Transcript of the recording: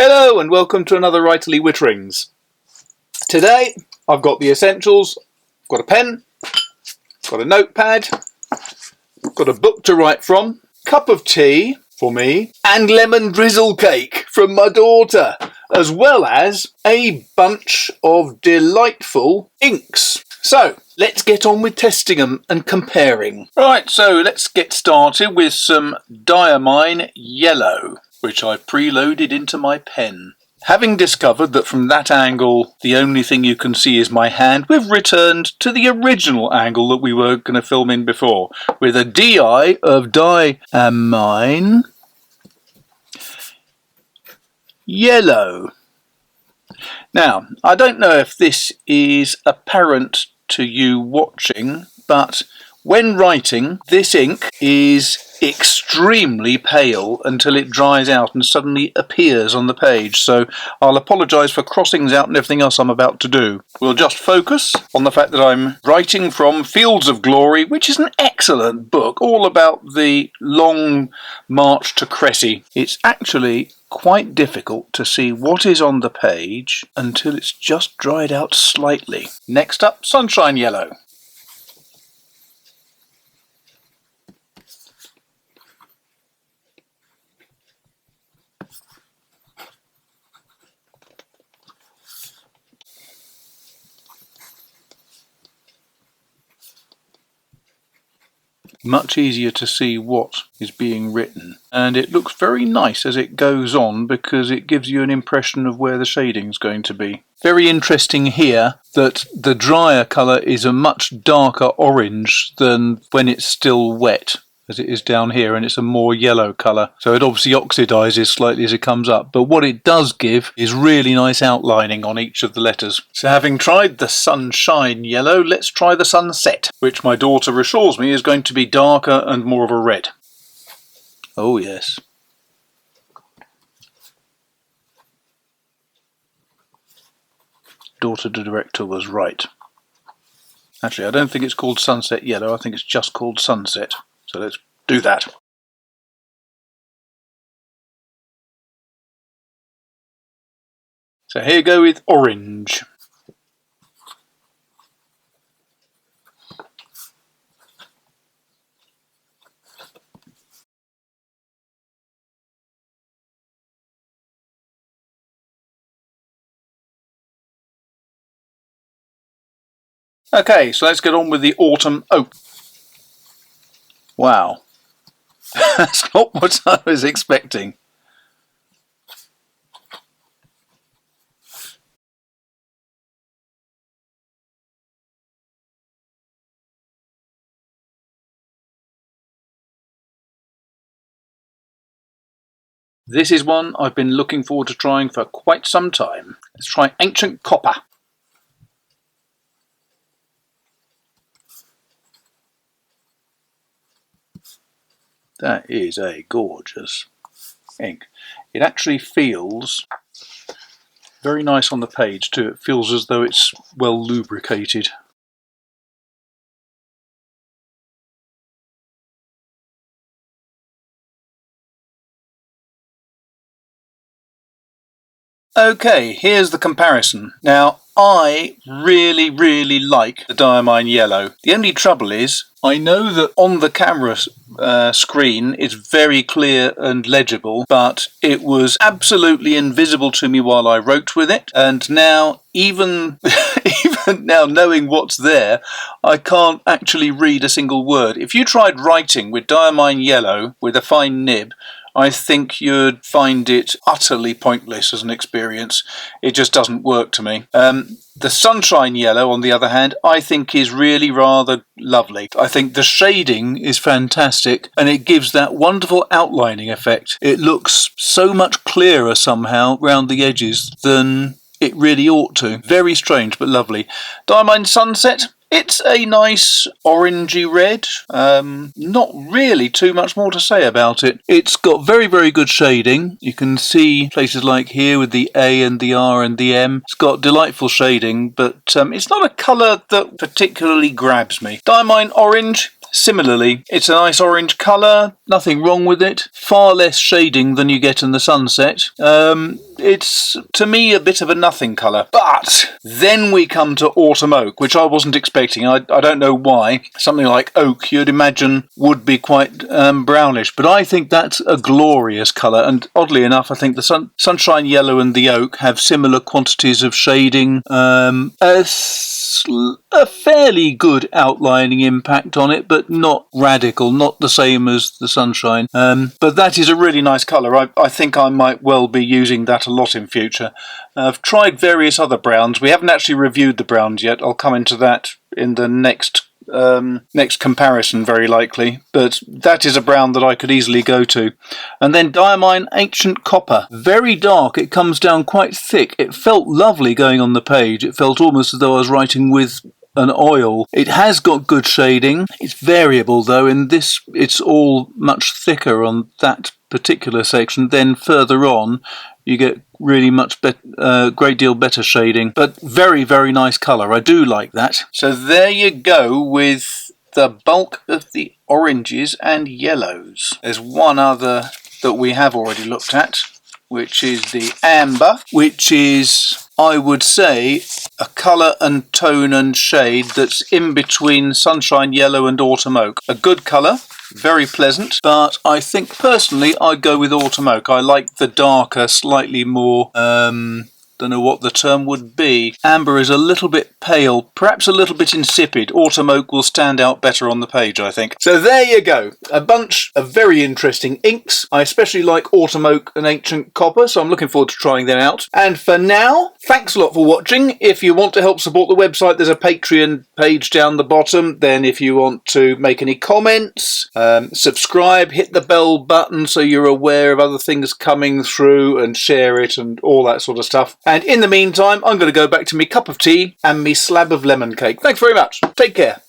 Hello and welcome to another Writerly Witterings. Today I've got the essentials. I've got a pen, got a notepad, got a book to write from, cup of tea for me, and lemon drizzle cake from my daughter, as well as a bunch of delightful inks. So let's get on with testing them and comparing. Right, so let's get started with some Diamine Yellow, which I've preloaded into my pen. Having discovered that from that angle the only thing you can see is my hand, we've returned to the original angle that we were going to film in before, with a DI of Diamine Yellow. Now, I don't know if this is apparent to you watching, but when writing, this ink is extremely pale until it dries out and suddenly appears on the page, so I'll apologise for crossings out and everything else I'm about to do. We'll just focus on the fact that I'm writing from Fields of Glory, which is an excellent book, all about the long march to Cressy. It's actually quite difficult to see what is on the page until it's just dried out slightly. Next up, Sunshine Yellow. Much easier to see what is being written, and it looks very nice as it goes on because it gives you an impression of where the shading is going to be. Very interesting here that the drier colour is a much darker orange than when it's still wet, as it is down here, and it's a more yellow colour, so it obviously oxidises slightly as it comes up, but what it does give is really nice outlining on each of the letters. So having tried the Sunshine Yellow, let's try the Sunset, which my daughter assures me is going to be darker and more of a red. Oh yes. Daughter the director was right. Actually, I don't think it's called Sunset Yellow, I think it's just called Sunset. So let's do that. So here we go with orange. Okay, so let's get on with the autumn oak. Wow. That's not what I was expecting. This is one I've been looking forward to trying for quite some time. Let's try Ancient Copper. That is a gorgeous ink. It actually feels very nice on the page too. It feels as though it's well lubricated. Okay, here's the comparison. Now, I really like the Diamine Yellow. The only trouble is, I know that on the camera screen it's very clear and legible, but it was absolutely invisible to me while I wrote with it, and now even now knowing what's there, I can't actually read a single word. If you tried writing with Diamine Yellow with a fine nib, I think you'd find it utterly pointless as an experience. It just doesn't work to me. The Sunshine Yellow, on the other hand, I think is really rather lovely. I think the shading is fantastic and it gives that wonderful outlining effect. It looks so much clearer somehow round the edges than it really ought to. Very strange but lovely. Diamine Sunset. It's a nice orangey red, not really too much more to say about it. It's got very good shading. You can see places like here with the A and the R and the M. It's got delightful shading, but it's not a colour that particularly grabs me. Diamine Orange, similarly, it's a nice orange colour, nothing wrong with it. Far less shading than you get in the Sunset. it's to me a bit of a nothing colour. But then we come to autumn oak, which I wasn't expecting. I don't know why. Something like oak you'd imagine would be quite brownish, but I think that's a glorious colour, and oddly enough I think the sunshine yellow and the oak have similar quantities of shading, a fairly good outlining impact on it, but not radical, not the same as the sunshine. But that is a really nice colour. I think I might well be using that a lot in future. I've tried various other browns. We haven't actually reviewed the browns yet. I'll come into that in the next comparison very likely, but that is a brown that I could easily go to. And then Diamine Ancient Copper, very dark, it comes down quite thick. It felt lovely going on the page. It felt almost as though I was writing with an oil. It has got good shading. It's variable though. In this it's all much thicker on that particular section. Then further on you get really much great deal better shading, but very, very nice colour. I do like that. So there you go with the bulk of the oranges and yellows. There's one other that we have already looked at, which is the amber, which is, I would say, a colour and tone and shade that's in between sunshine yellow and autumn oak. A good colour, very pleasant, but I think personally I'd go with autumn oak. I like the darker, slightly more, don't know what the term would be. Amber is a little bit pale, perhaps a little bit insipid. Autumn oak will stand out better on the page, I think. So there you go. A bunch of very interesting inks. I especially like autumn oak and ancient copper, so I'm looking forward to trying them out. And for now, thanks a lot for watching. If you want to help support the website, there's a Patreon page down the bottom. Then if you want to make any comments, subscribe, hit the bell button so you're aware of other things coming through, and share it and all that sort of stuff. And in the meantime, I'm going to go back to me cup of tea and me slab of lemon cake. Thanks very much. Take care.